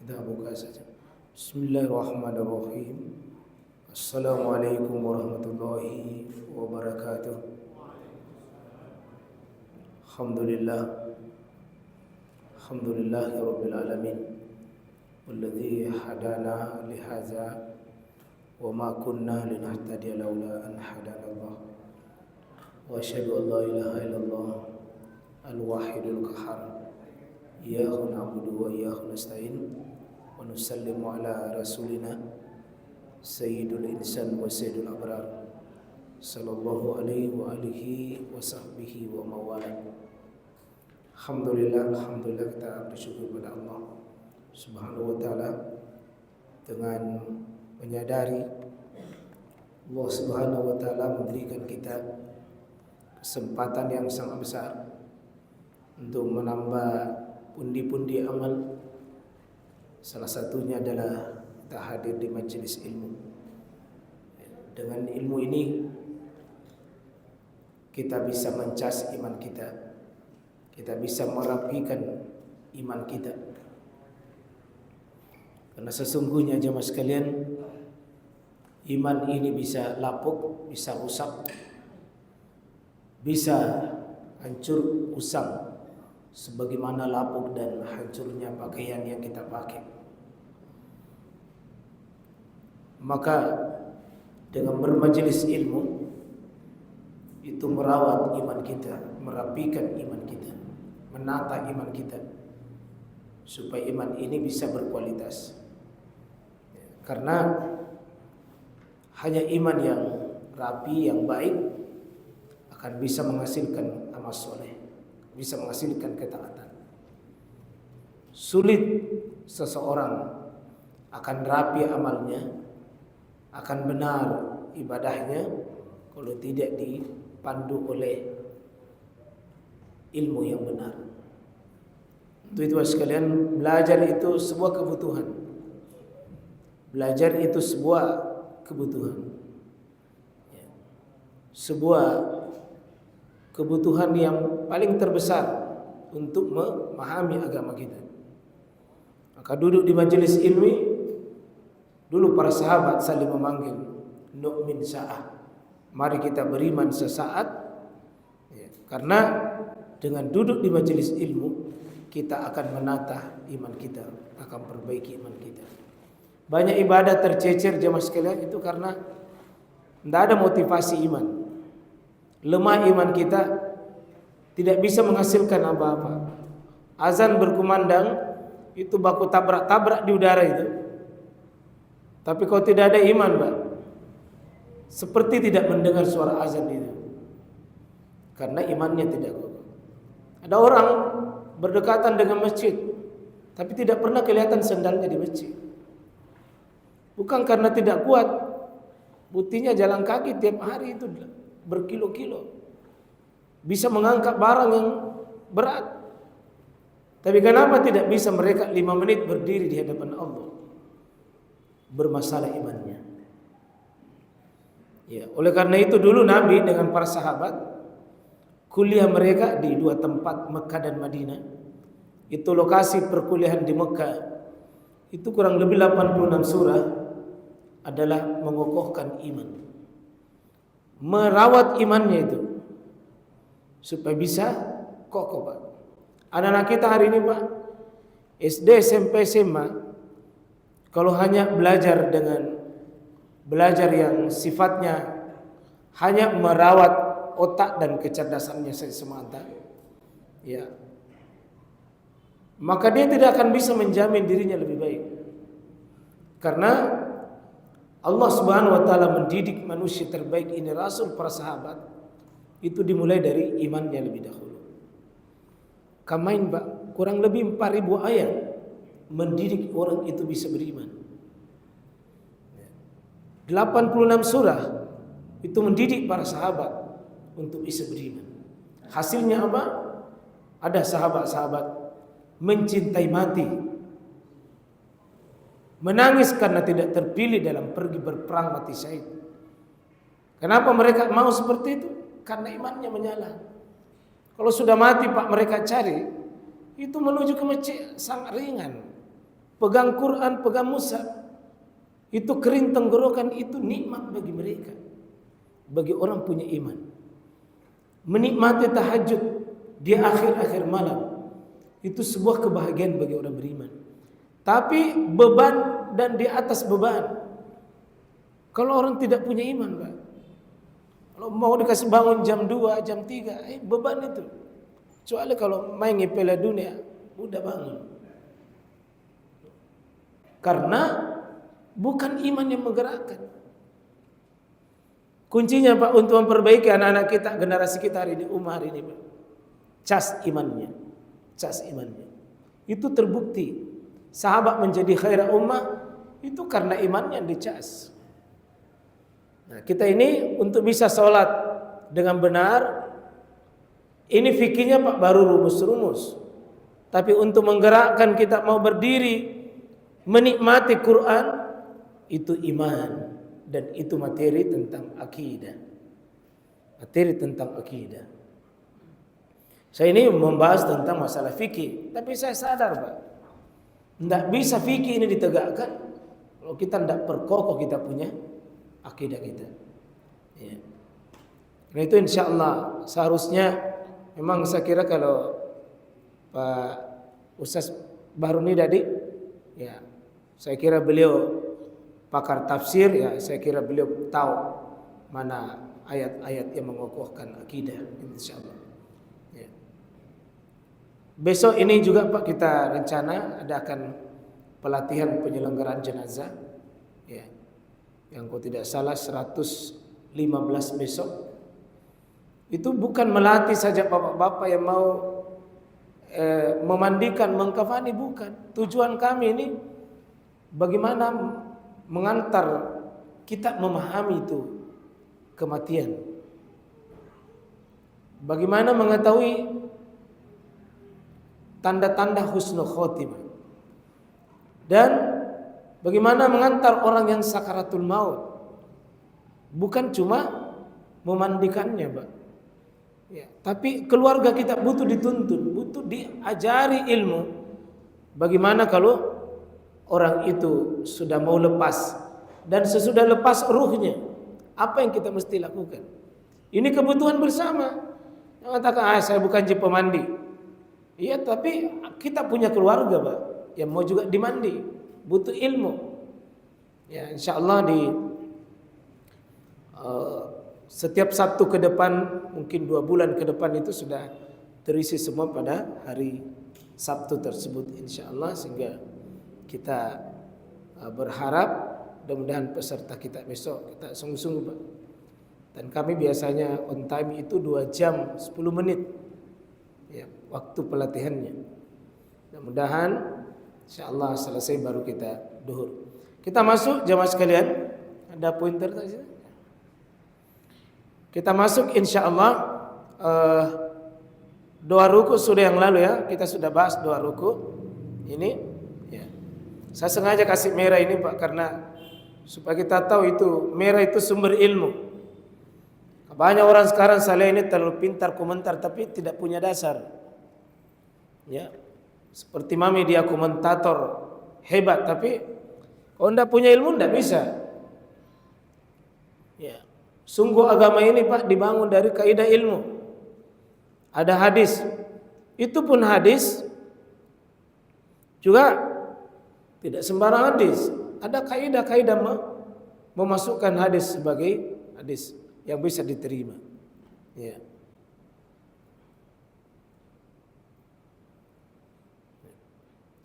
Kita buka saja. Bismillahirrahmanirrahim. Assalamualaikum warahmatullahi wabarakatuh. Alhamdulillah. Alhamdulillahi rabbil alamin. Walladzi hadana li hadza wa ma kunna linahtadiya laula an hadana Allah. Wa asyhadu an la ilaha illallah al-wahidul qahhar. Iyyahu na'budu wa iyyahu nasta'in. Wa nusallimu ala rasulina sayyidul insan wa sayyidul abrar sallallahu alaihi wa alihi wa sahbihi wa mawala. Alhamdulillah kita bersyukur kepada Allah Subhanahu wa taala dengan menyadari Allah Subhanahu wa taala memberikan kita kesempatan yang sangat besar untuk menambah pundi-pundi amal. Salah satunya adalah kita hadir di majelis ilmu. Dengan ilmu ini kita bisa mencas iman kita. Kita bisa merapikan iman kita. Karena sesungguhnya jemaah sekalian, iman ini bisa lapuk, bisa rusak, bisa hancur, usang, sebagaimana lapuk dan hancurnya pakaian yang kita pakai. Maka dengan bermajelis ilmu itu merawat iman kita, merapikan iman kita, menata iman kita supaya iman ini bisa berkualitas. Karena hanya iman yang rapi, yang baik akan bisa menghasilkan amal soleh, bisa menghasilkan ketaatan. Sulit seseorang akan rapi amalnya, akan benar ibadahnya kalau tidak dipandu oleh ilmu yang benar. Untuk itu sekalian, belajar itu sebuah kebutuhan. Belajar itu sebuah kebutuhan. Sebuah kebutuhan yang paling terbesar untuk memahami agama kita. Maka duduk di majelis ilmi, dulu para sahabat saling memanggil, nu'min sa'ah, mari kita beriman sesaat. Karena dengan duduk di majelis ilmu kita akan menata iman kita, akan perbaiki iman kita. Banyak ibadah tercecer jemaah sekalian itu karena tidak ada motivasi iman. Lemah iman kita, tidak bisa menghasilkan apa-apa. Azan berkumandang itu baku tabrak-tabrak di udara itu. Tapi kalau tidak ada iman, Pak, seperti tidak mendengar suara azan itu. Karena imannya tidak kokoh. Ada orang berdekatan dengan masjid, tapi tidak pernah kelihatan sendalnya di masjid. Bukan karena tidak kuat, buktinya jalan kaki tiap hari itu berkilo-kilo, bisa mengangkat barang yang berat. Tapi kenapa tidak bisa mereka 5 menit berdiri di hadapan Allah? Bermasalah imannya. Ya, oleh karena itu dulu Nabi dengan para sahabat kuliah mereka di 2 tempat, Mekah dan Madinah. Itu lokasi perkuliahan di Mekah. Itu kurang lebih 86 surah adalah mengokohkan iman. Merawat imannya itu supaya bisa kokoh, Pak. Anak-anak kita hari ini, Pak, SD, SMP, SMA, kalau hanya belajar dengan belajar yang sifatnya hanya merawat otak dan kecerdasannya semata, ya, maka dia tidak akan bisa menjamin dirinya lebih baik. Karena Allah Subhanahu wa taala mendidik manusia terbaik ini, Rasul, para sahabat, itu dimulai dari imannya lebih dahulu. Kamain, Pak, kurang lebih 4.000 ayat mendidik orang itu bisa beriman. 86 surah itu mendidik para sahabat untuk bisa beriman. Hasilnya apa? Ada sahabat-sahabat mencintai mati, menangis karena tidak terpilih dalam pergi berperang mati syahid. Kenapa mereka mau seperti itu? Karena imannya menyala. Kalau sudah mati, Pak, mereka cari itu menuju ke masjid sangat ringan. pegang Quran, pegang mushaf, itu kering tenggorokan, itu nikmat bagi mereka, bagi orang punya iman. Menikmati tahajud di akhir-akhir malam, itu sebuah kebahagiaan bagi orang beriman. Tapi beban dan di atas beban. Kalau orang tidak punya iman, Pak, kalau mau dikasih bangun jam 2, jam 3, beban itu. Soalnya kalau main Piala Dunia, udah bangun. Karena bukan iman yang menggerakkan. Kuncinya, Pak, untuk memperbaiki anak-anak kita, generasi kita hari ini, umat hari ini, Pak, cas imannya. Cas imannya. Itu terbukti. Sahabat menjadi khairah ummah itu karena imannya yang dicas. Nah, kita ini untuk bisa sholat dengan benar, ini fikihnya, Pak, baru rumus-rumus. Tapi untuk menggerakkan kita mau berdiri, menikmati Quran, itu iman. Dan itu materi tentang akidah. Materi tentang akidah. Saya ini membahas tentang masalah fikih, tapi saya sadar, Pak, tidak bisa fikih ini ditegakkan kalau kita tidak perkokoh kita punya akidah kita. Ya. Karena itu insya Allah seharusnya, memang saya kira kalau Pak Ustaz Baruni tadi, ya, saya kira beliau pakar tafsir, ya, saya kira beliau tahu mana ayat-ayat yang mengokohkan akidah, insyaallah. Ya. Besok ini juga, Pak, kita rencana adakan pelatihan penyelenggaraan jenazah, ya, yang kalau tidak salah 115 besok. Itu bukan melatih saja bapak-bapak yang mau memandikan, mengkafani, bukan. Tujuan kami ini bagaimana mengantar kita memahami itu kematian. Bagaimana mengetahui tanda-tanda husnul khotimah. Dan bagaimana mengantar orang yang sakaratul maut. Bukan cuma memandikannya, Pak. Ya, tapi keluarga kita butuh dituntun, butuh diajari ilmu. Bagaimana kalau orang itu sudah mau lepas, dan sesudah lepas ruhnya, apa yang kita mesti lakukan? Ini kebutuhan bersama. Mengatakan, saya bukan je pemandi. Iya, tapi kita punya keluarga, Pak, yang mau juga dimandi, butuh ilmu. Ya, insya Allah di setiap Sabtu ke depan, mungkin 2 bulan ke depan itu sudah terisi semua pada hari Sabtu tersebut, insya Allah, sehingga kita berharap mudah-mudahan peserta kita besok kita sungguh-sungguh, Pak. Dan kami biasanya on time itu 2 jam 10 menit, ya, waktu pelatihannya. Mudah-mudahan insyaallah selesai baru kita duhur. Kita masuk jamaah sekalian. Ada pointer tadi? Kita masuk insyaallah doa ruku sudah yang lalu, ya. Kita sudah bahas doa ruku. Ini, ya. Saya sengaja kasih merah ini, Pak, karena supaya kita tahu itu merah itu sumber ilmu. Banyak orang sekarang saya ini terlalu pintar komentar tapi tidak punya dasar. Ya. Seperti Mami, dia komentator hebat tapi kalau tidak punya ilmu tidak bisa. Ya. Sungguh agama ini, Pak, dibangun dari kaidah ilmu. Ada hadis. Itu pun hadis juga tidak sembarang hadis. Ada kaidah-kaidah memasukkan hadis sebagai hadis yang bisa diterima. Ya.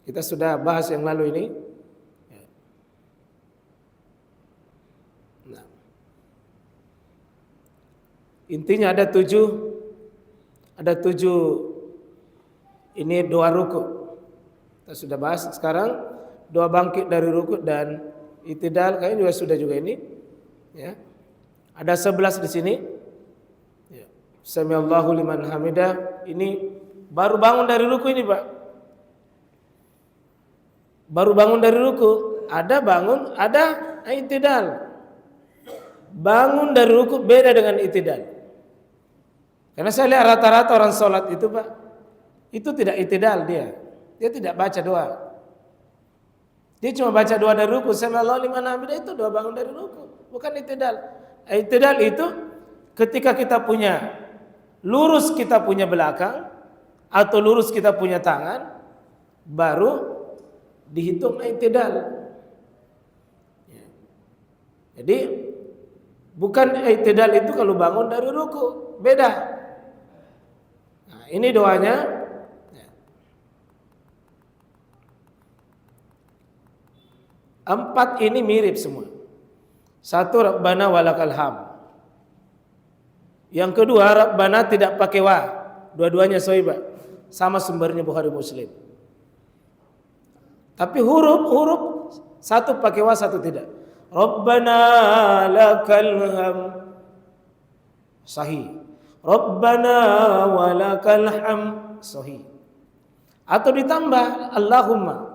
Kita sudah bahas yang lalu ini. Ya. Nah. Intinya ada 7 ini doa ruku. Kita sudah bahas. Sekarang doa bangkit dari ruku dan itidal, kayaknya juga sudah juga ini. Ya. Ada 11 di sini. Ya. Samiallahu liman hamidah. Ini baru bangun dari ruku ini, Pak. Baru bangun dari ruku. Ada bangun, ada itidal. Bangun dari ruku beda dengan itidal. Karena saya lihat rata-rata orang sholat itu, Pak, itu tidak itidal dia. Dia tidak baca doa. Dia cuma baca doa dari ruku, sami'allahu liman hamidah, itu doa bangun dari ruku, bukan i'tidal. I'tidal itu ketika kita punya lurus, kita punya belakang, atau lurus kita punya tangan, baru dihitung i'tidal. Jadi bukan i'tidal itu kalau bangun dari ruku, beda. Nah, ini doanya. Empat ini mirip semua. Satu, Rabbana walakal ham. Yang kedua, Rabbana tidak pakai wa. Dua-duanya sahih, sama sumbernya Bukhari Muslim. Tapi huruf satu pakai wa, satu tidak. Rabbana lakal ham, sahih. Rabbana walakal ham, sahih. Atau ditambah Allahumma.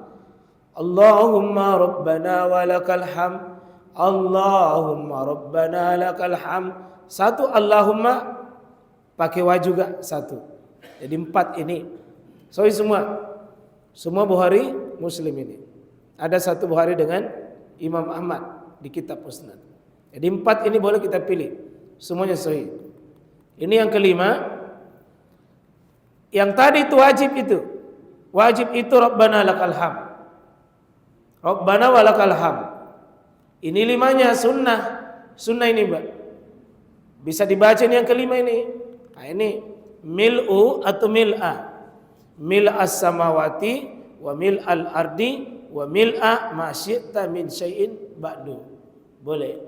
Allahumma rabbana walakal ham, Allahumma rabbana lakal ham. Satu Allahumma pakai wa juga satu. Jadi empat ini. Sahih semua Bukhari Muslim ini. Ada satu Bukhari dengan Imam Ahmad di kitab Musnad. Jadi empat ini boleh kita pilih. Semuanya sahih. Ini yang kelima. Yang tadi itu wajib itu. Wajib itu Rabbana lakal ham. Rabbana walakal ham. Ini limanya sunnah. Sunnah ini, Mbak. Bisa dibaca ini yang kelima ini. Nah, ini mil'u atau mil'a. Mil'as samawati wa mil'al ardi wa mil'a ma syi'ta min syai'in ba'du. Boleh.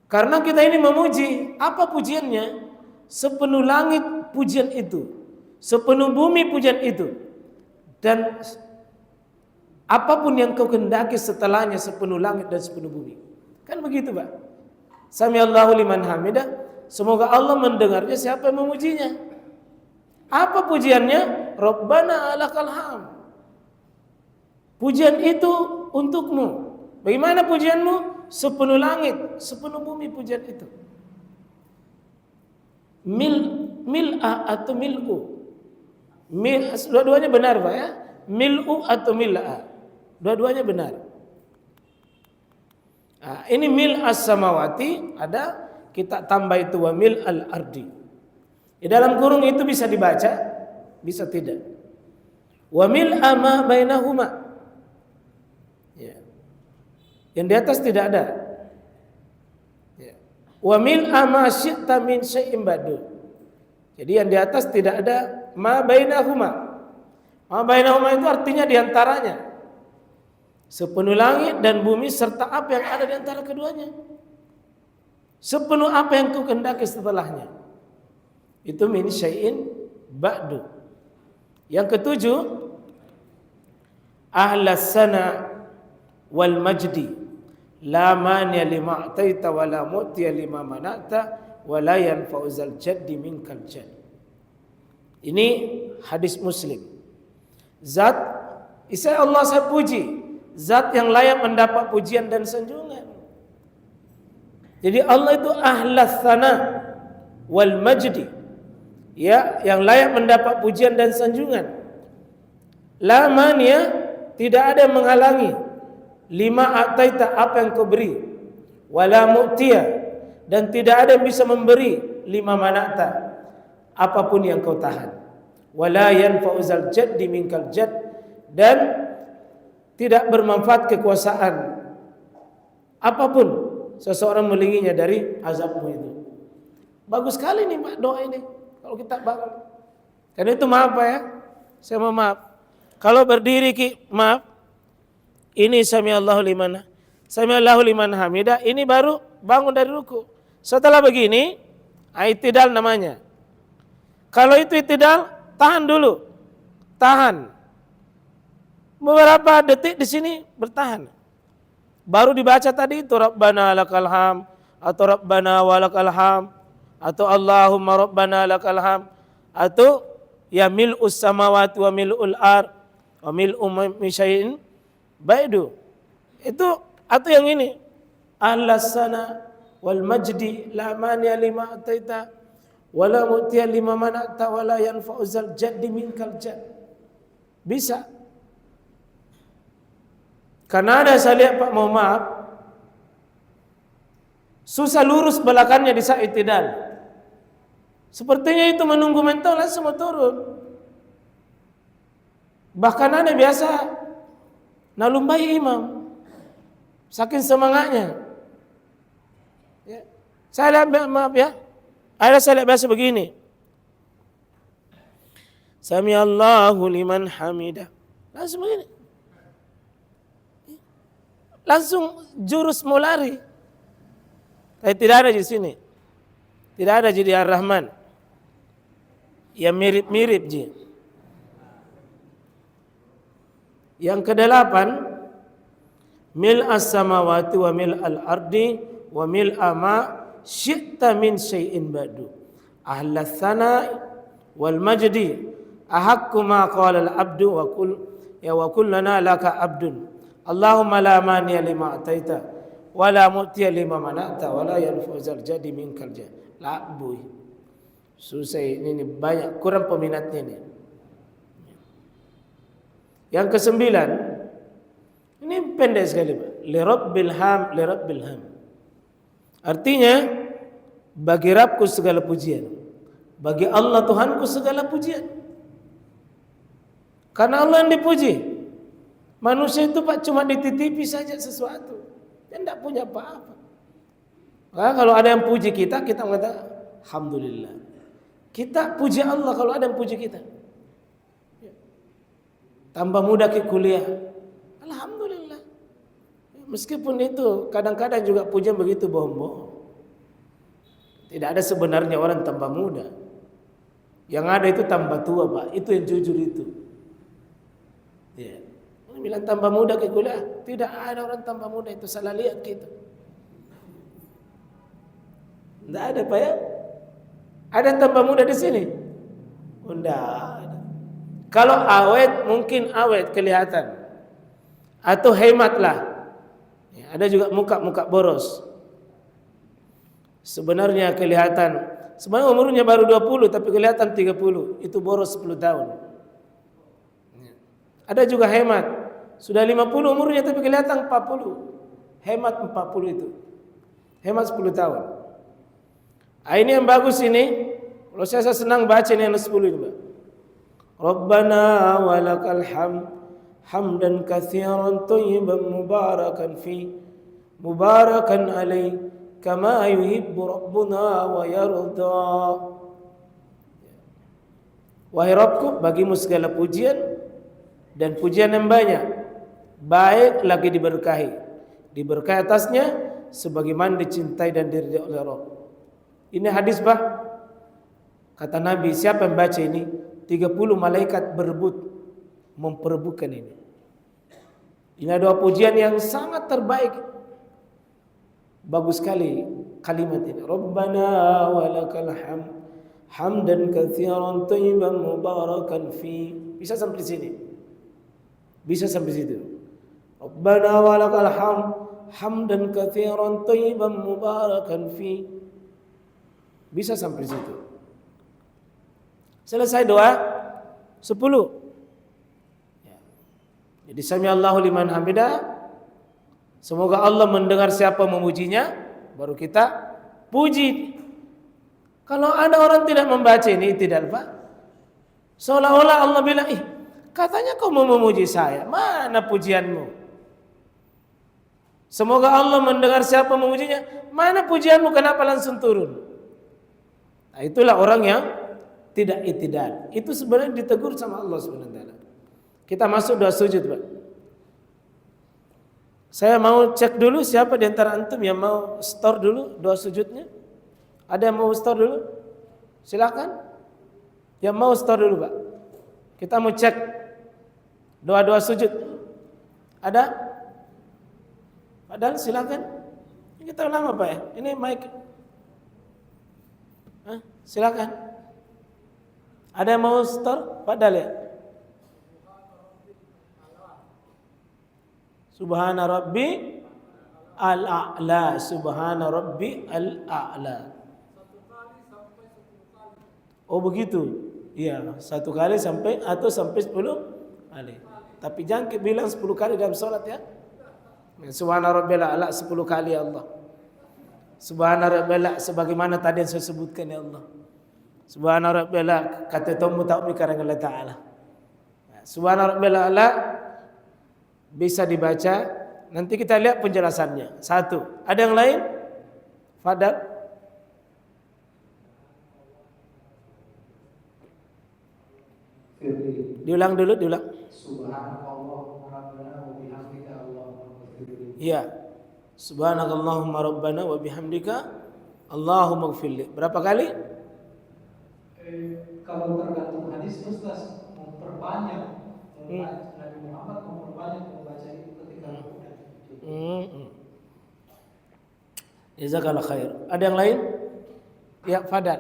Karena kita ini memuji, apa pujiannya? Sepenuh langit pujian itu, sepenuh bumi pujian itu, dan apapun yang kau kehendaki setelahnya, sepenuh langit dan sepenuh bumi. Kan begitu, Pak. Sami'allahu liman hamidah. Semoga Allah mendengarnya siapa yang memujinya. Apa pujiannya? Rabbana lakal ham. Pujian itu untukmu. Bagaimana pujianmu? Sepenuh langit, sepenuh bumi pujian itu. Mil'a atau mil'u. Dua-duanya benar, Pak, ya. Mil'u atau mil'a. Dua-duanya benar. Nah, ini mil'as samawati, ada kita tambah itu wa mil'al ardi. Di dalam kurung itu bisa dibaca, bisa tidak. Wa mil'a ma bainahuma. Ya. Yang di atas tidak ada. Ya. Wa mil'a ma syi'ta min syai'in ba'du. Jadi yang di atas tidak ada ma bainahuma. Ma bainahuma itu artinya diantaranya. Sepenuh langit dan bumi serta apa yang ada di antara keduanya. Sepenuh apa yang kau kehendaki setelahnya. Itu min syai'in ba'du. Yang ketujuh, ahlas sana wal majdi la mania lima a'taita wa la mu'tiya lima mana'ta wa la yanfa'u zal jaddi minkal jadd. Ini hadis Muslim. Zat Isa Allah saya puji, zat yang layak mendapat pujian dan sanjungan. Jadi Allah itu ahlas sana wal majdi, ya, yang layak mendapat pujian dan sanjungan. La mania, tidak ada yang menghalangi. Lima ataita, apa yang kau beri. Wala mu'tiya, dan tidak ada yang bisa memberi. Lima mana'ta, apapun yang kau tahan. Wala yanfa'u zal jaddi minkal jadd, dan tidak bermanfaat kekuasaan apapun seseorang melingginya dari azabmu itu. Bagus sekali nih, Pak, doa ini. Kalau kita bangun. Karena itu maaf, Pak, ya. Saya mau maaf. Kalau berdiri, maaf. Ini sami'allahu liman hamidah. Ini baru bangun dari ruku. Setelah begini, i'tidal namanya. Kalau itu i'tidal, tahan dulu. Tahan. Beberapa detik di sini bertahan. Baru dibaca tadi itu Rabbana lakal ham, atau Rabbana walakal ham, atau Allahumma Rabbana lakal ham, atau ya mil'us samawati wa mil'ul ar wa mil'u misyain ba'du. Itu atau yang ini ahlas sana wal majdi la mania lima ataita wa la mu'tiya lima mana'ta wa la yanfa'u zal jaddi minkal jadd. Bisa. Karena ada saya lihat Pak, mohon maaf, susah lurus belakangnya di saat i'tidal. Sepertinya itu menunggu mental langsung mau turun. Bahkan ada biasa nalumbai imam, saking semangatnya. Ya. Saya lihat, maaf ya, ada saya lihat biasa begini. Sami Allahu liman hamidah. Langsung begini. Langsung jurus mau lari. Tapi tidak ada di sini. Tidak ada jadi Ar-Rahman. Ya mirip-mirip je. Yang kedelapan, mil as-samawati wa mil al-ardi wa mil ama syi'ta min syai'in ba'du. Ahlas sana'i wal majdi ahakku ma qala al-abdu wa kullana laka abdun. Allahumma la mani'a lima ataita wa la mu'tiya lima mana'ta wa la yanfuzal jadi minkal jah. La boy. Susah ini banyak, kurang peminatnya ini. Yang kesembilan, ini pendek sekali Pak. Li rabbil ham. Artinya bagi Rabbku segala pujian. Bagi Allah Tuhanku segala pujian. Karena Allah yang dipuji. Manusia itu Pak cuma dititipi saja sesuatu. Dia tidak punya apa-apa. Nah, kalau ada yang puji kita mengatakan alhamdulillah. Kita puji Allah kalau ada yang puji kita. Tambah mudah ke kuliah, alhamdulillah. Meskipun itu kadang-kadang juga pujian begitu bohong-bohong. Tidak ada sebenarnya orang tambah muda. Yang ada itu tambah tua Pak. Itu yang jujur itu. Ya. Bilang tambah muda ke kuliah, tidak ada orang tambah muda, itu salah lihat kita. Tidak ada Pak ya? Ada yang tambah muda di sini? Tidak ada. Kalau awet mungkin awet kelihatan, atau hematlah. Ya, ada juga muka boros. Sebenarnya kelihatan, sebenarnya umurnya baru 20 tapi kelihatan 30, itu boros 10 tahun. Ya. Ada juga hemat. Sudah 50 umurnya tapi kelihatan 40. Hemat 40 itu. Hemat 10 tahun. Ini yang bagus ini. Kalau saya senang baca ini yang 10 ini Pak. Rabbana walakal hamdan katsiran thayyiban mubarakan fi mubarakan alaihi kama yuhibbu rabbuna wa yarda. Wahai Rabbku, bagimu segala pujian dan pujian yang banyak. Baik lagi diberkahi atasnya sebagaimana dicintai dan diridhai oleh Rabb. Ini hadis Pak. Kata Nabi, siapa yang baca ini 30 malaikat berebut memperebutkan ini. Ini adalah pujian yang sangat terbaik. Bagus sekali kalimat ini. Rabbana walakal hamdan katsiran thayyiban mubarakan fi. Bisa sampai di sini. Bisa sampai situ. Rabbana walakal hamdan katsiran thayyiban mubarakan fi. Bisa sampai situ. Selesai doa 10. Ya. Jadi sami Allahu liman hamidah. Semoga Allah mendengar siapa memujinya, baru kita puji. Kalau ada orang tidak membaca ini tidak Pak. Seolah-olah Allah bilang, katanya kau mau memuji saya, mana pujianmu? Semoga Allah mendengar siapa memujinya, mana pujianmu, kenapa langsung turun? Nah, itulah orang yang tidak i'tidal. Itu sebenarnya ditegur sama Allah SWT. Kita masuk doa sujud Pak. Saya mau cek dulu siapa di antara antum yang mau store dulu doa sujudnya. Ada yang mau store dulu? Silakan. Yang mau store dulu Pak. Kita mau cek doa-doa sujud. Ada? Padahal silakan. Ini kita lama Pak ya. Ini mic. Silakan. Ada yang mau store? Padahal ya. Subhana Rabbi al-a'la. Subhana Rabbi al-a'la. Oh begitu. Iya, 1 kali sampai atau sampai 10 kali. Tapi jangan bilang 10 kali dalam sholat ya. Subhana rabbil a'la 10 kali ya Allah. Subhana rabbil a'la sebagaimana tadi yang saya sebutkan ya Allah. Subhana rabbil a'la kata tamu tak mikir dengan Allah Ta'ala. Subhana rabbil a'la bisa dibaca. Nanti kita lihat penjelasannya. Satu. Ada yang lain? Fadal. Diulang dulu, diulang. Subhanakallahumma rabbana wa bihamdika Allahumma ighfirli. Iya. Subhanakallahumma rabbana wa bihamdika Allahumma ighfirli. Berapa kali? Kalau tergantung hadis Ustaz memperbanyak Nabi Muhammad memperbanyak membaca itu ketika Jazakallah khair. Ada yang lain? Ya, Fadal.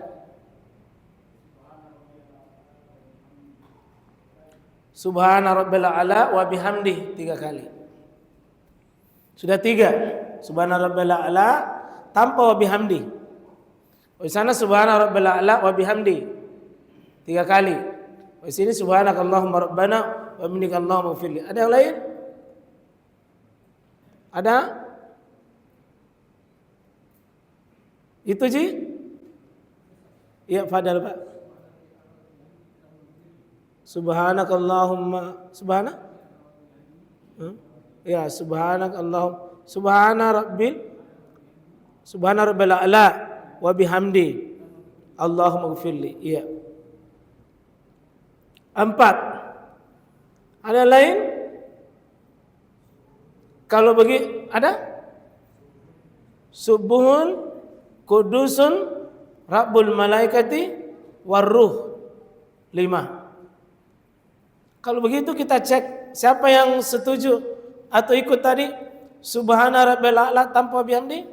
Subhana rabbil a'la wa bihamdih 3 kali. Sudah 3. Subhana rabbil a'la tanpa wa bihamdi. Di sana subhana rabbil a'la wa bihamdi 3 kali. Di sini subhanakallahumma rabbana wa bihamdika Allahumma ighfirli. Ada yang lain? Ada? Itu Ji? Ya, Fadal Pak. Subhanakallahumma subhana? Ya, subhanakallahumma subhana rabbil a'la wa bihamdi Allahumma ighfirli. Iya. 4. Ada lain? Kalau bagi ada? Subuhun kudusun rabbul malaikati warruh 5. Kalau begitu kita cek siapa yang setuju atau ikut tadi subhana rabbil a'la tanpa bihamdi?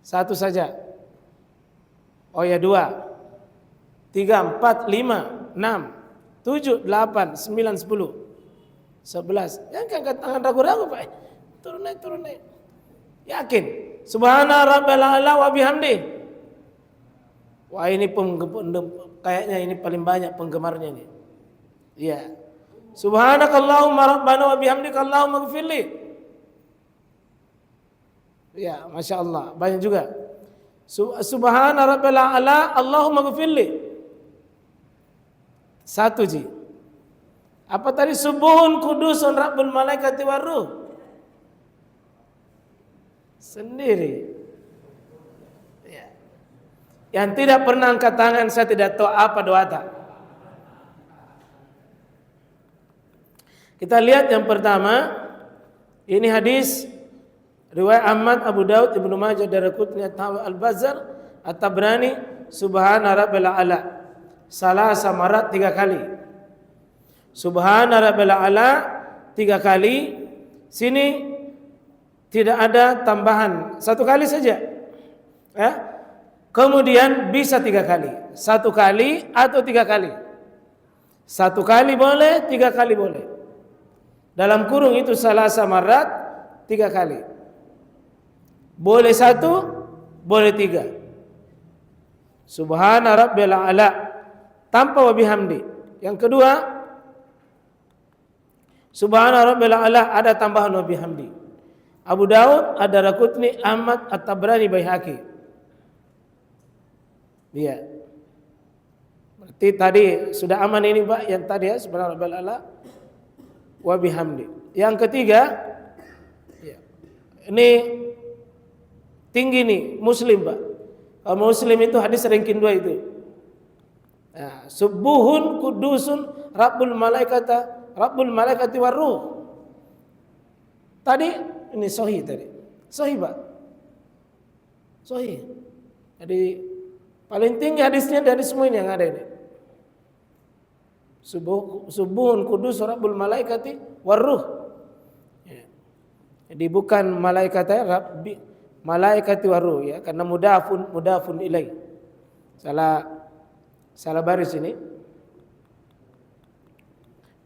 1 saja. Oh ya 2, 3, 4, 5, 6, 7, 8, 9, 10, 11. Jangan angkat tangan ragu-ragu Pak. Turun naik. Yakin. Subhana rabbil a'la wa bihamdi. Wah ini kayaknya ini paling banyak penggemarnya nih. Iya. Subhanakallahumma rabbana wa bihamdika Allahumma ighfirli. Ya, Masya Allah, banyak juga. Subhana rabbil a'la Allahumma ighfirli. 1 Ji. Apa tadi? Subuhun kudusun rabbul malaikati warruh. Sendiri. Ya. Yang tidak pernah angkat tangan saya tidak tahu apa doa tak. Kita lihat yang pertama, ini hadis riwayat Ahmad, Abu Daud, Ibnu Majah, Daraqutni, Al-Bazzar, At-Tabrani, subhana rabbil a'la. Salasa marat 3 kali. Subhana rabbil a'la 3 kali. Sini tidak ada tambahan, 1 kali saja. Ya. Kemudian bisa 3 kali. 1 kali atau 3 kali. 1 kali boleh, 3 kali boleh. Dalam kurung itu salasa marat 3 kali. Boleh 1, boleh 3. Subhana rabbil a'la tanpa wa bihamdi. Yang kedua, subhana rabbil a'la ada tambahan wa bihamdi. Abu Daud, Ad-Daraqutni, Ahmad, At-Tabrani, Baihaqi. Iya. Berarti tadi sudah aman ini Pak, yang tadi ya subhana rabbil a'la wa bihamdi. Yang ketiga, ya, ini tinggi nih Muslim Pak. Kalau Muslim itu hadis ranking 2 itu. Ya, subuhun kudusun rabbul malaikati warruh. Tadi ini sahih tadi. Sahih Pak. Sahih. Jadi paling tinggi hadisnya dari semua ini yang ada ini. Subuhun kudus rabbul malaikati warruh. Ya. Jadi bukan malaikat rabbi, malaikati warruh ya, karena mudafun ilai. Salah baris ini.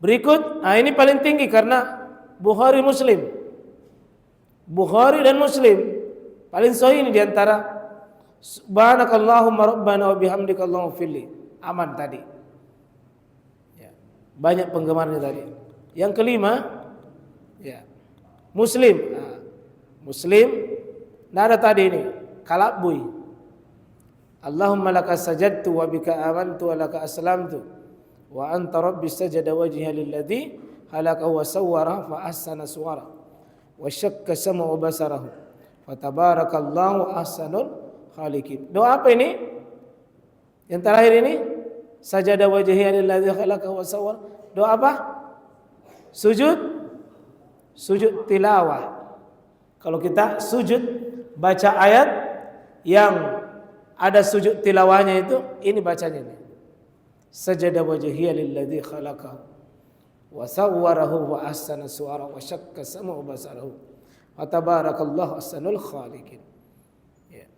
Berikut, ini paling tinggi karena Bukhari Muslim. Bukhari dan Muslim paling sahih ini diantara subhanakallahumma rabbana wa bihamdika Allahumma ighfirli. Aman tadi. Ya. Banyak penggemarnya tadi. Yang kelima, ya. Muslim. Nah, Muslim. Nah ada tadi ini. Kalabui. Allahumma laka sajadtu wa bika amantu wa laka aslamtu wa anta rabbi sajada wajhiya lilladhi halakahu wa sawwara fa ahsana suwara wa syakka sam'u basarahu fa tabarakallahu ahsanul khaliqin. Doa apa ini? Yang terakhir ini sajada wajhiya lilladhi halakahu wa sawwara. Doa apa? Sujud tilawah. Kalau kita sujud baca ayat yang ada sujud tilawahnya itu, ini bacanya ini. Sajada wajhiya lilladzi khalaqahu wa sawwarahu wa ahsana suwara wa syakka sam'u basarahu wa tabarakallahu ahsanul khaliqin. Ya.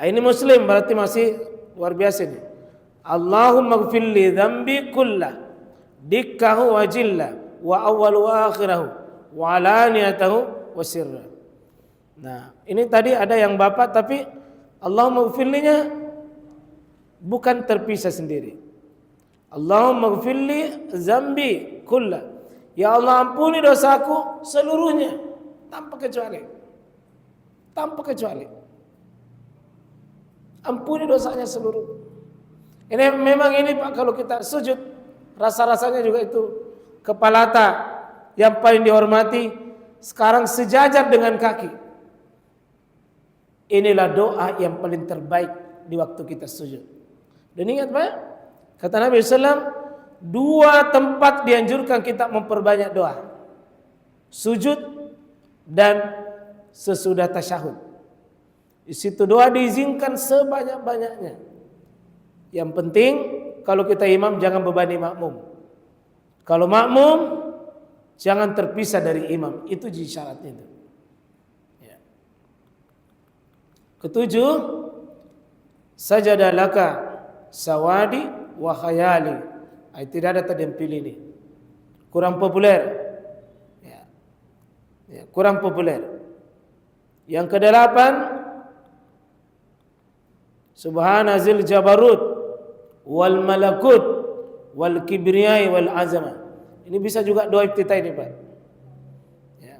Ini Muslim berarti masih luar biasa ini. Allahumma ighfir li dzambi kullah dikkahu wa jilla wa awwal wa akhirahu wa alaniyatahu wa sirra. Nah, ini tadi ada yang bapak tapi Allahumma ighfirlinya bukan terpisah sendiri. Allahumma ighfirli zambi kullah. Ya Allah ampuni dosaku seluruhnya tanpa kecuali. Tanpa kecuali. Ampuni dosanya seluruh. Ini memang ini Pak kalau kita sujud rasa-rasanya juga itu kepala yang paling dihormati sekarang sejajar dengan kaki. Inilah doa yang paling terbaik di waktu kita sujud. Dan ingat Pak, kata Nabi SAW, 2 tempat dianjurkan kita memperbanyak doa. Sujud dan sesudah tasyahud. Di situ doa diizinkan sebanyak-banyaknya. Yang penting kalau kita imam jangan bebani makmum. Kalau makmum jangan terpisah dari imam. Itu syaratnya itu. Ketujuh, sajada laka sawadi wa khayali. Tidak ada tadi yang pilih ini. Kurang populer. Ya, kurang populer. Yang ke-8, subhana zil jabarut wal malakut wal kibriyai wal azama. Ini bisa juga doa iftitah ini Pak. Ya.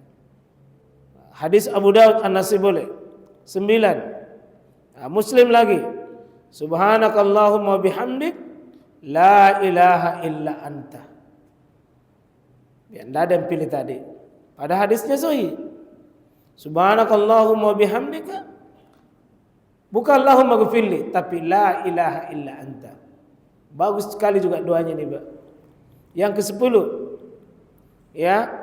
Hadis Abu Daud An-Nasai boleh. 9. Nah, Muslim lagi. Subhanakallahumma bihamdik la ilaha illa anta. Ya, tidak ada yang pilih tadi. Pada hadisnya sahih. Subhanakallahumma bihamdika bukan Allahumma ghfirli tapi la ilaha illa anta. Bagus sekali juga doanya nih, Pak. Yang ke-10. Ya.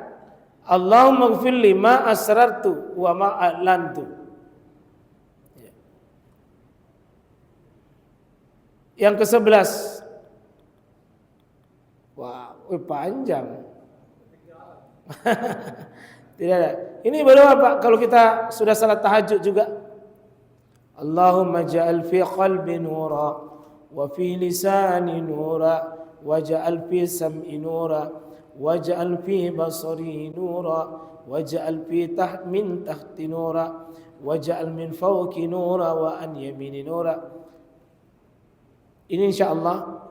Allahumma ghfirli ma asrartu wa ma a'lantu. Yang ke-11. Wah, panjang. Tidak ada. Ini baru apa? Kalau kita sudah salat tahajud juga. Allahumma ja'al fi qalbi nura wa fi lisani nura waj'al fi sam'i nura waj'al fi basari nura waj'al fi min tahti nura waj'al min fawqi nura wa an yamini nura. Ini insyaallah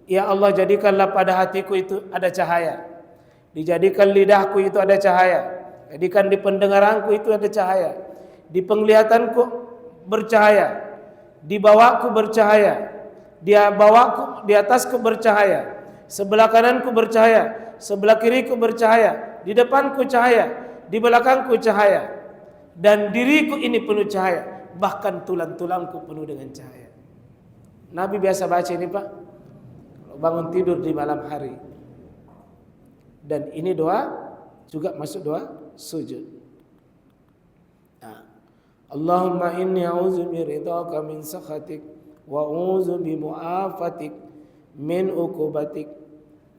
ya Allah jadikanlah pada hatiku itu ada cahaya. Dijadikan lidahku itu ada cahaya. Jadikan di pendengaranku itu ada cahaya. Di penglihatanku bercahaya. Di bawahku bercahaya. Di atasku bercahaya. Sebelah kananku bercahaya. Sebelah kiriku bercahaya. Di depanku cahaya. Di belakangku cahaya. Dan diriku ini penuh cahaya. Bahkan tulang-tulangku penuh dengan cahaya. Nabi biasa baca ini Pak. Bangun tidur di malam hari. Dan ini doa juga masuk doa sujud. Nah. Allahumma inni a'udzu biridhaka min sakhatik wa a'udzu bi mu'afatik min uqubatik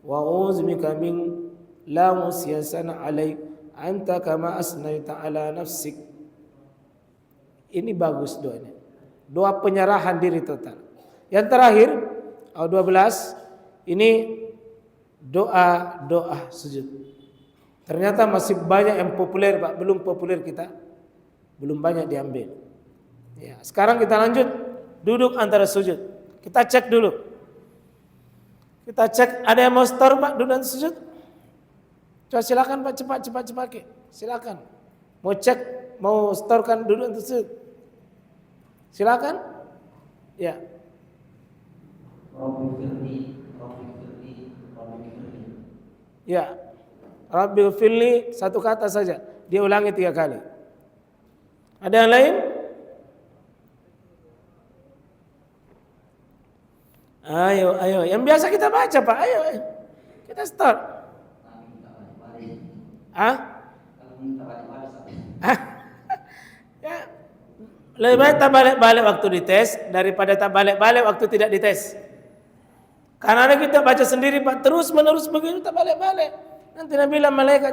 wa a'udzu bika min la musyasana alaik anta kama asnaita ala nafsik. Ini bagus doanya. Doa penyerahan diri total. Yang terakhir 12 ini doa sujud. Ternyata masih banyak yang populer Pak, belum populer kita. Belum banyak diambil. Ya, sekarang kita lanjut duduk antara sujud. Kita cek dulu. Kita cek ada yang mau start Pak duduk antara sujud? Coba silakan Pak, cepat. Silakan. Mau cek, mau storekan dulu tersebut. Silakan. Ya. Rabbi firli. Ya. Rabbil firli, satu kata saja. Dia ulangi 3 kali. Ada yang lain? Ayo. Yang biasa kita baca Pak. Ayo. Kita start. Ya. Lebih baik tak balik-balik waktu dites daripada tak balik-balik waktu tidak dites. Karena kita baca sendiri Pak, terus menerus begitu tak balik-balik. Nanti Nabi bilang malaikat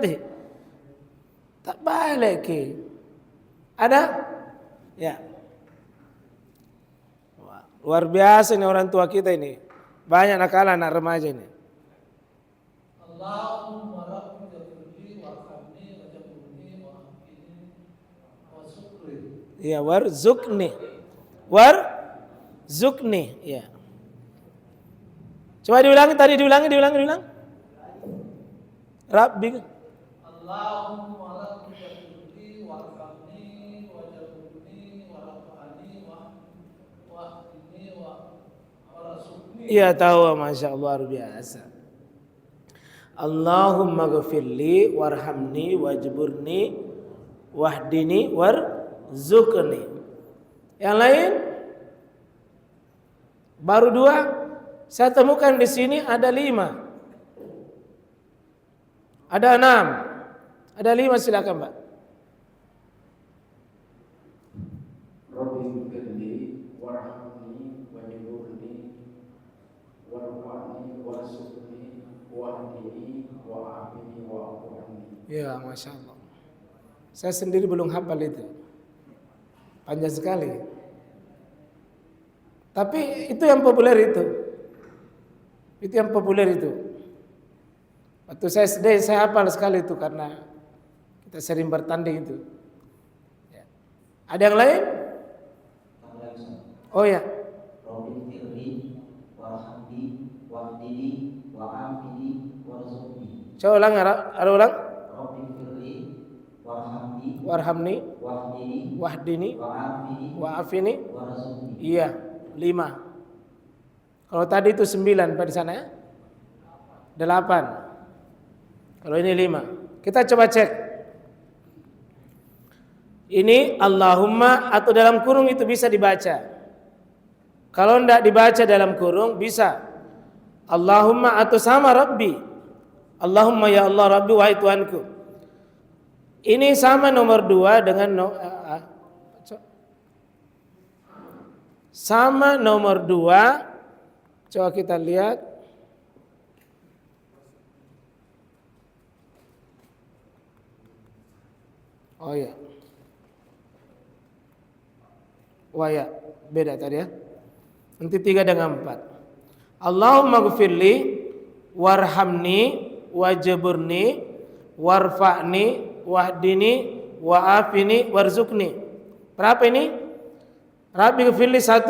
tak balik ke. Ada? Ya. Wah, luar biasa nih orang tua kita ini. Banyak nakal anak remaja ini. Allahumma rabbi ghfirli warhamni wajburni wa'afini wasukri. Ya, warzukni. Ya. Coba diulangi tadi, diulangi. Rabbi. Allahumma rabbi ghfirli warhamni wajburni warhamni wa'afini warasukni. Iya tahu, Masya Allah, luar biasa. Allahumma ghafirli warhamni wajburni wahdini warzukni. Yang lain? Baru 2. Saya temukan di sini ada 5. Ada 6. Ada 5, silakan Pak. Rabbi firli warhamni wajburni warfa'ni warsukni wahdini wa'afini wa'fu anni. Ya, Masya Allah. Saya sendiri belum hafal itu. Panjang sekali. Tapi itu yang populer itu. Waktu saya SD saya hafal sekali itu karena kita sering bertanding itu. Ya. Ada yang lain? Oh ya. Rabbi firli warhamni wahdini wa'afini warzukni. Coba ulang, ada ulang. Rabbi firli warhamni Wahdini wa'afini. warzukni. Iya, 5. Kalau tadi itu 9 Pak di sana ya? 8. Kalau ini 5. Kita coba cek. Ini Allahumma atau dalam kurung itu bisa dibaca. Kalau tidak dibaca dalam kurung bisa Allahumma atau sama Rabbi. Allahumma ya Allah Rabbi wahai Tuhanku. Ini sama nomor 2 dengan sama nomor 2. Coba kita lihat. Oh ya. Wah ya, beda tadi ya. Nanti 3 dengan 4. Allahumma ghfirli warhamni wajburni warfa'ni wahdini wa'afini warzukni. Berapa ini? Rabbi ghfirli 1,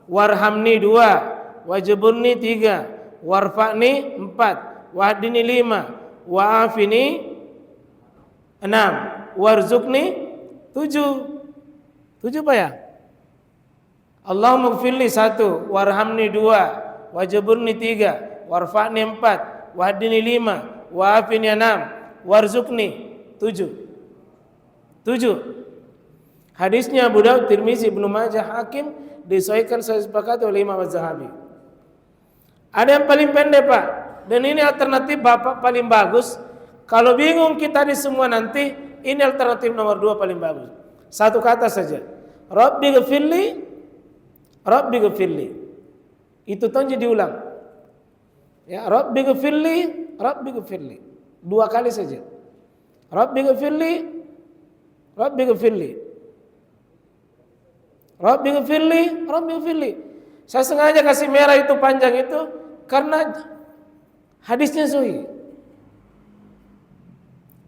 warhamni 2, wajburni 3, warfa'ni 4, wahdini 5, wa'afini 6, warzukni 7. 7 Pak ya? Allahumma ghfirli 1, warhamni 2, wajburni 3, warfa'ni 4, wahdini 5, wa'afini 6, warzukni 7. Hadisnya Abu Daud, Tirmizi, Ibnu Majah, Hakim, disahihkan sepakat oleh Imam Az-Zahabi. Ada yang paling pendek Pak, dan ini alternatif Bapak paling bagus. Kalau bingung kita di semua nanti, ini alternatif nomor 2 paling bagus. Satu kata saja. Rabbi ghfirli. Itu tonji diulang. Ya, Rabbi ghfirli. 2 kali saja. Rabbi ghfirli. Saya sengaja kasih merah itu panjang itu karena hadisnya sahih.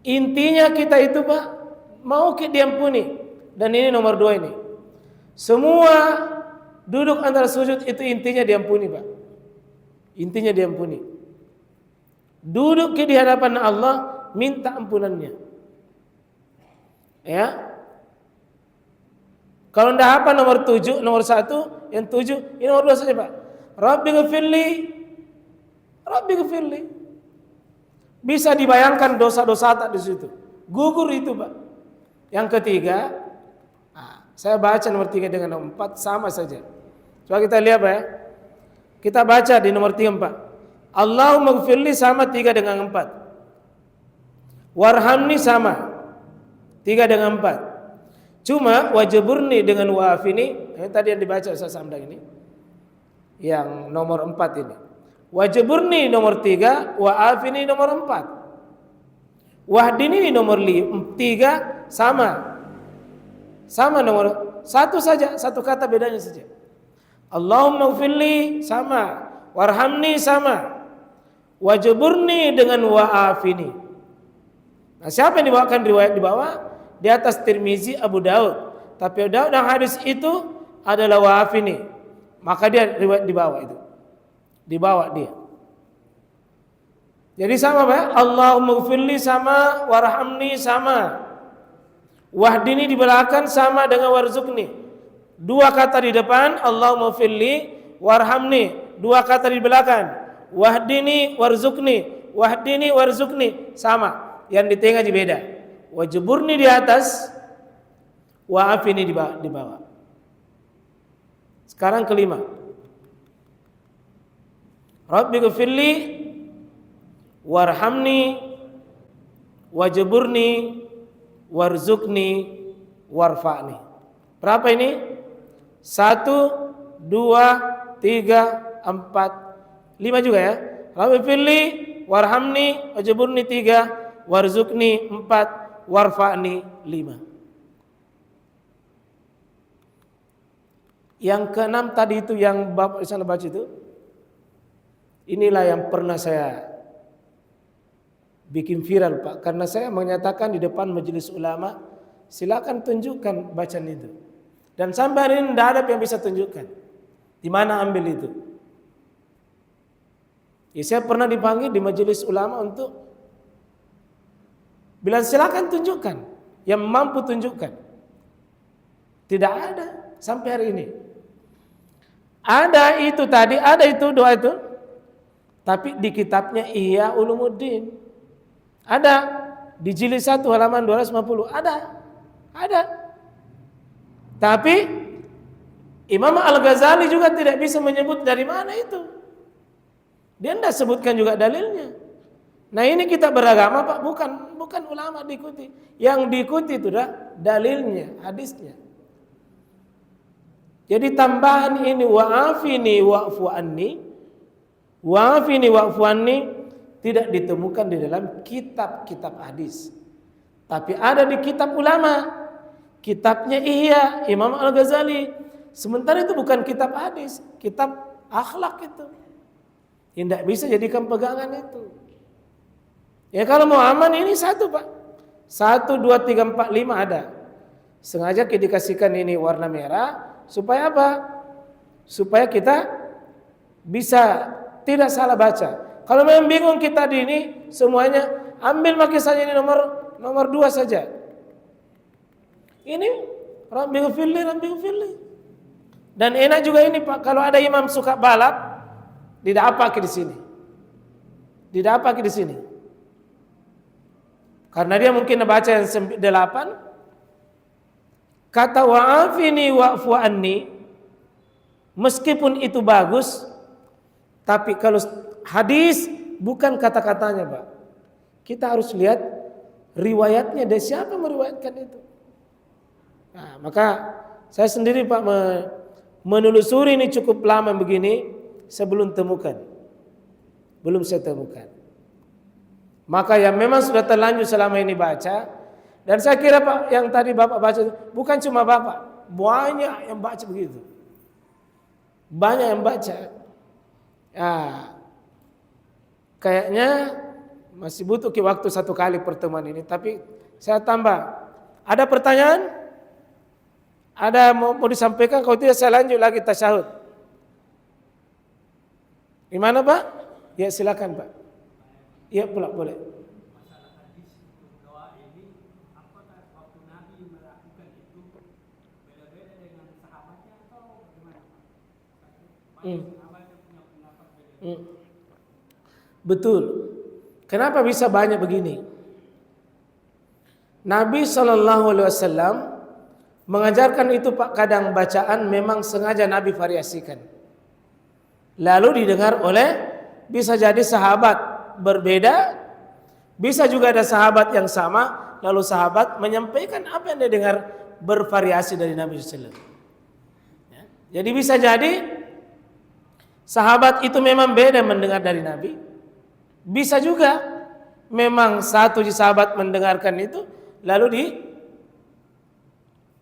Intinya kita itu Pak mau diampuni, dan ini nomor 2 ini. Semua duduk antara sujud itu intinya diampuni Pak. Intinya diampuni. Duduk di hadapan Allah, minta ampunannya. Ya. Kalau ndak apa nomor 7, nomor 1, yang 7, ini nomor 2 saja, Pak. Rabbighfirli. Rabbighfirli. Bisa dibayangkan dosa-dosa tak di situ. Gugur itu, Pak. Yang ketiga, saya baca nomor 3 dengan nomor 4 sama saja. Coba kita lihat, Pak ya. Kita baca di nomor 3, 4. Allahumma gfirli sama 3 dengan 4. Warhamni sama 3 dengan 4. Cuma wajaburni dengan wa'afini, ini tadi yang dibaca Ustaz Hamdan ini. Yang nomor 4 ini. Wajaburni nomor 3, wa'afini nomor 4. Wahdini nomor 3 sama. Sama nomor 1 saja, satu kata bedanya saja. Allahumma gfirli sama, warhamni sama. Wajaburni dengan wa'afini. Nah, siapa yang dibawakan riwayat di bawah? Di atas Tirmizi, Abu Daud. Tapi Abu Daud yang hadis itu adalah wa'afini. Maka dia riwayat di bawah itu. Di bawah dia. Jadi sama, Pak. Allahumma gfirli sama, warhamni sama. Wahdini di belakang sama dengan warzukni. 2 kata di depan, Allahumma gfirli, warhamni. 2 kata di belakang, wahdini, warzukni. Wahdini, warzukni. Sama. Yang di tengah beda. Wajaburni di atas, wa'afini di bawah. Sekarang kelima. Rabbighfirli, warhamni, wajaburni, warzukni, warfa'ni. Berapa ini? 1, 2, 3, 4, 5 juga ya. Rabbighfirli, warhamni, wajaburni 3, warzukni 4, warfa'ni 5. Yang ke-6 tadi itu yang Bapak sana baca itu. Inilah yang pernah saya bikin viral, Pak, karena saya menyatakan di depan majelis ulama, silakan tunjukkan bacaan itu. Dan sampai hari ini tidak ada yang bisa tunjukkan di mana ambil itu. Ya, saya pernah dipanggil di majelis ulama untuk bilang silakan tunjukkan, yang mampu tunjukkan. Tidak ada sampai hari ini. Ada itu tadi, ada itu doa itu, tapi di kitabnya Ihya Ulumuddin ada, di jilid 1 halaman 250 ada. Tapi Imam Al-Ghazali juga tidak bisa menyebut dari mana itu. Dia tidak sebutkan juga dalilnya. Nah, ini kita beragama, Pak, bukan ulama diikuti. Yang diikuti itu dah dalilnya, hadisnya. Jadi tambahan ini wa'afini wa'fu anni tidak ditemukan di dalam kitab-kitab hadis. Tapi ada di kitab ulama. Kitabnya Ihya Imam Al-Ghazali. Sementara itu bukan kitab hadis, kitab akhlak itu. Tidak bisa jadikan pegangan itu. Ya kalau mau aman ini 1, Pak. 1, 2, 3, 4, 5 ada. Sengaja kita dikasihkan ini warna merah. Supaya apa? Supaya kita bisa tidak salah baca. Kalau memang bingung kita di ini semuanya, ambil maki saja ini nomor 2 saja. Ini Rabbighfirli. Dan enak juga ini, Pak, kalau ada imam suka balap, tidak apa di sini. Tidak apa di sini. Karena dia mungkin baca yang 8. Kata wa'afini wa'fu anni, meskipun itu bagus, tapi kalau hadis bukan kata-katanya, Pak. Kita harus lihat riwayatnya dari siapa meriwayatkan itu. Nah, maka saya sendiri, Pak, menelusuri ini cukup lama begini sebelum temukan. Belum saya temukan. Maka yang memang sudah terlanjur selama ini baca. Dan saya kira, Pak, yang tadi Bapak baca bukan cuma Bapak, banyak yang baca begitu. Banyak yang baca. Ya, kayaknya masih butuh waktu 1 kali pertemuan ini. Tapi saya tambah. Ada pertanyaan? Ada mau disampaikan? Kalau tidak saya lanjut lagi tasyahud. Gimana, Pak? Ya silakan, Pak. Iya, boleh. Masalah hadis untuk doa ini, apakah waktu Nabi melakukan itu beda-beda dengan sahabatnya atau bagaimana? Banyak sahabat yang punya pendapat beda. Betul. Kenapa bisa banyak begini? Nabi SAW mengajarkan itu Pak, kadang bacaan memang sengaja Nabi variasikan. Lalu didengar oleh, bisa jadi sahabat berbeda, bisa juga ada sahabat yang sama, lalu sahabat menyampaikan apa yang dia dengar bervariasi dari Nabi SAW. Ya. Jadi bisa jadi sahabat itu memang beda mendengar dari Nabi. Bisa juga memang satu sahabat mendengarkan itu lalu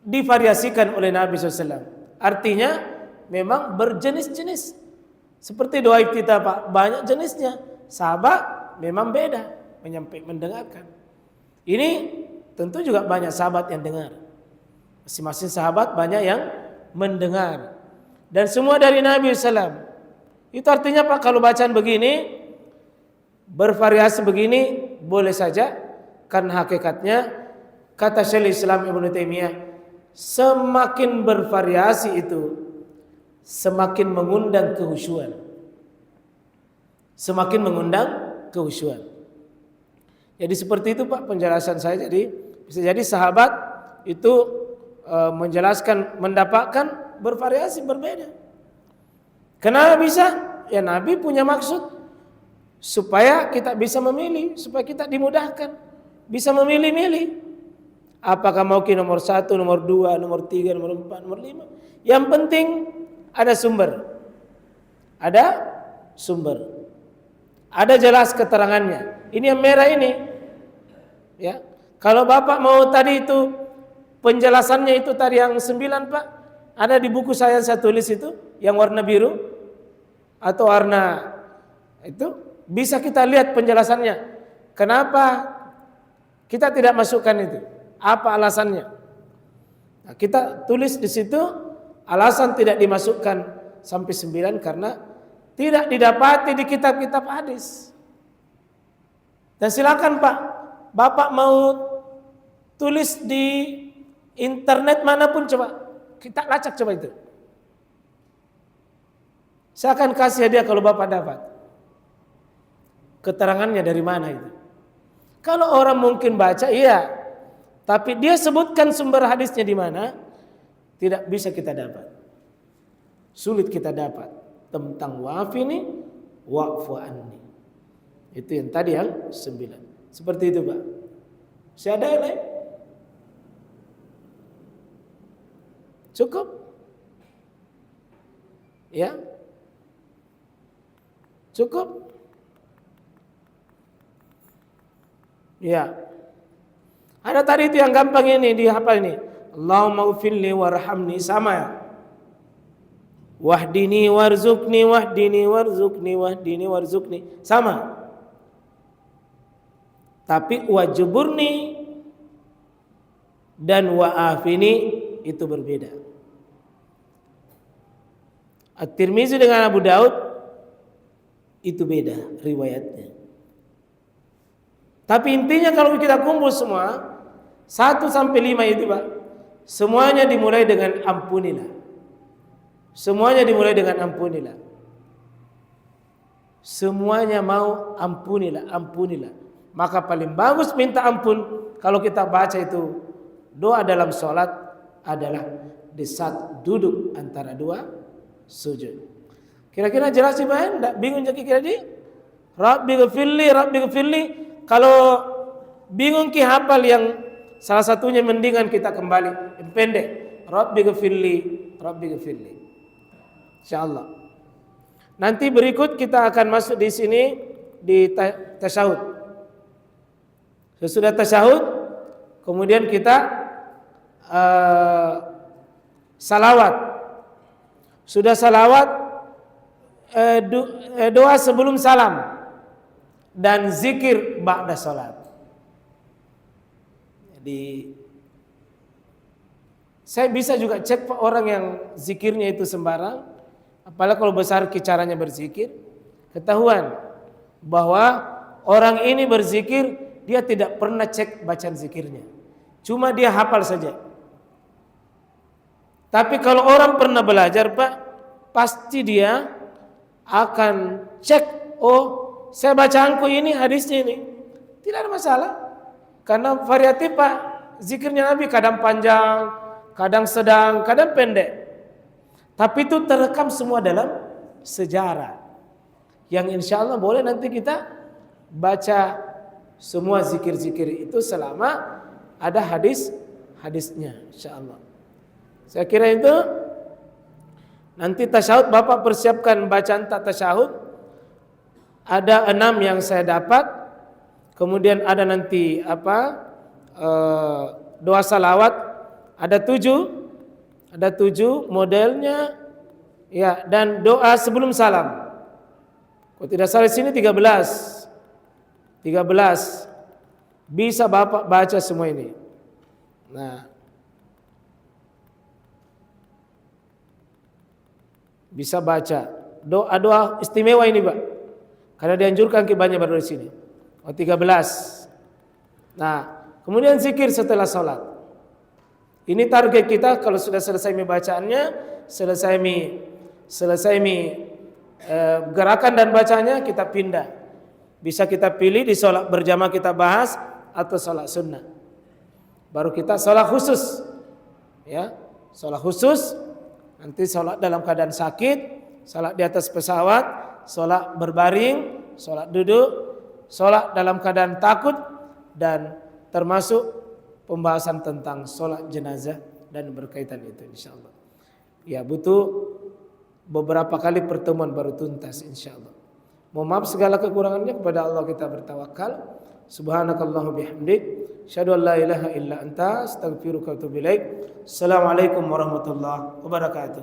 divariasikan oleh Nabi SAW. Artinya memang berjenis-jenis. Seperti doa kita Pak, banyak jenisnya. Sahabat memang beda mendengarkan. Ini tentu juga banyak sahabat yang dengar. Masing-masing sahabat banyak yang mendengar. Dan semua dari Nabi SAW. Itu artinya Pak, kalau bacaan begini bervariasi begini boleh saja, karena hakikatnya kata Syekhul Islam Ibnu Taimiyah, semakin bervariasi itu semakin mengundang kehusyuan. Semakin mengundang kehusyuan. Jadi seperti itu Pak penjelasan saya. Jadi bisa jadi sahabat itu menjelaskan, mendapatkan bervariasi berbeda. Kenapa bisa? Ya Nabi punya maksud supaya kita bisa memilih, supaya kita dimudahkan, bisa memilih-milih. Apakah mau ke nomor 1, nomor 2, nomor 3, nomor 4, nomor 5. Yang penting ada sumber. Ada sumber. Ada jelas keterangannya. Ini yang merah ini. Ya. Kalau Bapak mau tadi itu penjelasannya itu tadi yang 9 Pak, ada di buku saya tulis itu yang warna biru atau warna itu. Bisa kita lihat penjelasannya. Kenapa kita tidak masukkan itu? Apa alasannya? Nah, kita tulis di situ alasan tidak dimasukkan sampai 9 karena tidak didapati di kitab-kitab hadis. Dan silakan Pak, Bapak mau tulis di internet manapun coba, kita lacak coba itu. Saya akan kasih hadiah kalau Bapak dapat. Keterangannya dari mana itu? Kalau orang mungkin baca, iya. Tapi dia sebutkan sumber hadisnya di mana, tidak bisa kita dapat. Sulit kita dapat tentang wafini wa'fu anni. Itu yang tadi yang 9. Seperti itu Pak. Saya ada yang lain? Cukup? Ya? Cukup? Ya. Ada tadi itu yang gampang ini dihafal ini. Allahumma ufilli warhamni, sama ya. Wahdini warzukni, wahdini warzukni, wahdini warzukni, sama. Tapi wajuburni dan wa'afini itu berbeda. At-Tirmizi dengan Abu Daud itu beda riwayatnya. Tapi intinya kalau kita kumpul semua 1 sampai 5 itu Pak, semuanya dimulai dengan ampunilah. Semuanya dimulai dengan ampunilah. Semuanya mau ampunilah, ampunilah. Maka paling bagus minta ampun kalau kita baca itu doa dalam sholat adalah di saat duduk antara dua sujud. Kira-kira jelas sih Pak? Enggak bingung jadi kira di? Rabbi ghfirli. Kalau bingung ki hafal yang salah satunya mendingan kita kembali yang pendek. Rabbi ghfirli. Insyaallah. Nanti berikut kita akan masuk di sini di tasyahud. Sesudah tasyahud kemudian kita salawat. Sudah salawat doa sebelum salam. Dan zikir ba'da salat. Jadi saya bisa juga cek orang yang zikirnya itu sembarang, apalagi kalau besar caranya berzikir, ketahuan bahwa Orang ini berzikir, dia tidak pernah cek bacaan zikirnya. Cuma dia hafal saja. Tapi kalau orang pernah belajar, Pak, pasti dia akan cek, oh, saya bacaanku ini, hadisnya ini. Tidak ada masalah. Karena variatif, Pak. Zikirnya Nabi kadang panjang, kadang sedang, kadang pendek. Tapi itu terekam semua dalam sejarah. Yang insya Allah boleh nanti kita baca semua zikir-zikir itu selama ada hadisnya, insya Allah. Saya kira itu. Nanti tasyahud Bapak persiapkan bacaan tak tasyahud. Ada 6 yang saya dapat. Kemudian ada nanti doa salawat. Ada 7. Ada 7 modelnya, ya, dan doa sebelum salam. Kalau tidak salah di sini 13 bisa Bapak baca semua ini. Nah, bisa baca doa-doa istimewa ini, Pak, karena dianjurkan banyak baru di sini. 13. Nah, kemudian zikir setelah sholat. Ini target kita. Kalau sudah selesai bacaannya, selesai gerakan dan bacanya, kita pindah. Bisa kita pilih di sholat berjamaah kita bahas atau sholat sunnah. Baru kita sholat khusus, ya, sholat khusus. Nanti sholat dalam keadaan sakit, sholat di atas pesawat, sholat berbaring, sholat duduk, sholat dalam keadaan takut, dan termasuk pembahasan tentang sholat jenazah dan berkaitan itu, insyaallah. Ya, butuh beberapa kali pertemuan baru tuntas, insyaallah. Mohon maaf segala kekurangannya, kepada Allah kita bertawakal. Subhanakallahu bihamdik, asyhadu an la ilaha illa anta, astaghfiruka wa atubu ilaik. Assalamualaikum warahmatullahi wabarakatuh.